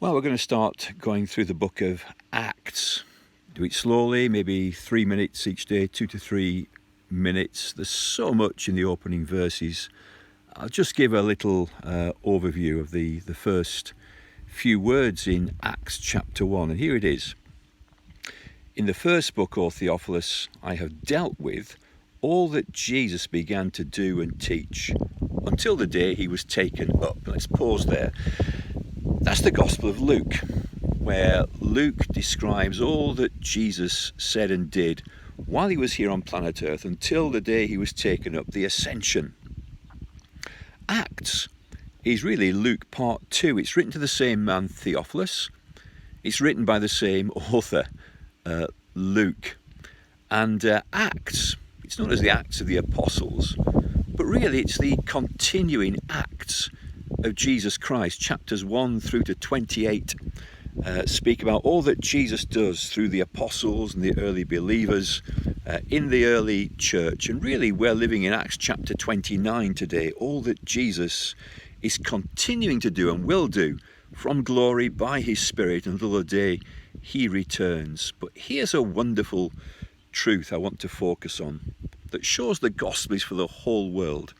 Well, we're going to start going through the book of Acts. Do it slowly, maybe 3 minutes each day, 2 to 3 minutes. There's so much in the opening verses. I'll just give a little overview of the first few words in Acts chapter 1. And here it is. In the first book, O Theophilus, I have dealt with all that Jesus began to do and teach until the day he was taken up. Let's pause there. That's the Gospel of Luke, where Luke describes all that Jesus said and did while he was here on planet Earth until the day he was taken up, the ascension. Acts is really Luke part 2. It's written to the same man, Theophilus. It's written by the same author, Luke. And Acts, it's known as the Acts of the Apostles, but really it's the continuing Acts of Jesus Christ. Chapters 1 through to 28 speak about all that Jesus does through the apostles and the early believers in the early church. And really we're living in Acts chapter 29 today, all that Jesus is continuing to do and will do from glory by his Spirit until the day he returns. But here's a wonderful truth I want to focus on that shows the gospel is for the whole world.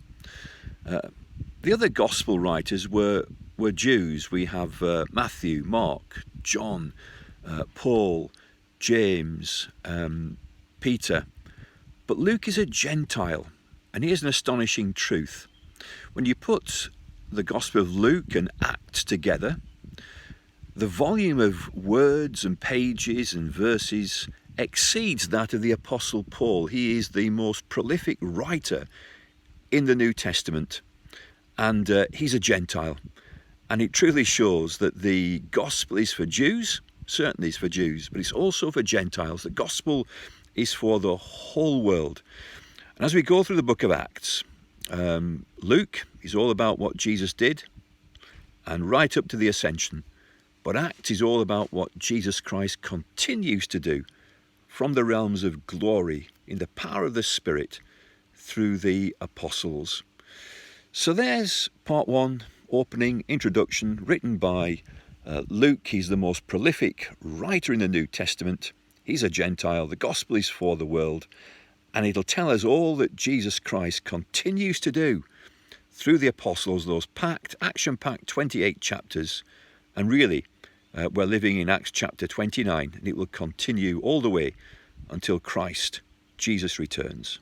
The other gospel writers were Jews. We have Matthew, Mark, John, Paul, James, Peter. But Luke is a Gentile, and here's an astonishing truth. When you put the Gospel of Luke and Acts together, the volume of words and pages and verses exceeds that of the Apostle Paul. He is the most prolific writer in the New Testament. And he's a Gentile. And it truly shows that the gospel is for Jews, certainly it's for Jews, but it's also for Gentiles. The gospel is for the whole world. And as we go through the book of Acts, Luke is all about what Jesus did and right up to the ascension. But Acts is all about what Jesus Christ continues to do from the realms of glory in the power of the Spirit through the apostles. So there's part 1, opening, introduction, written by Luke. He's the most prolific writer in the New Testament. He's a Gentile. The gospel is for the world. And it'll tell us all that Jesus Christ continues to do through the apostles, those action-packed 28 chapters. And really, we're living in Acts chapter 29, and it will continue all the way until Christ, Jesus, returns.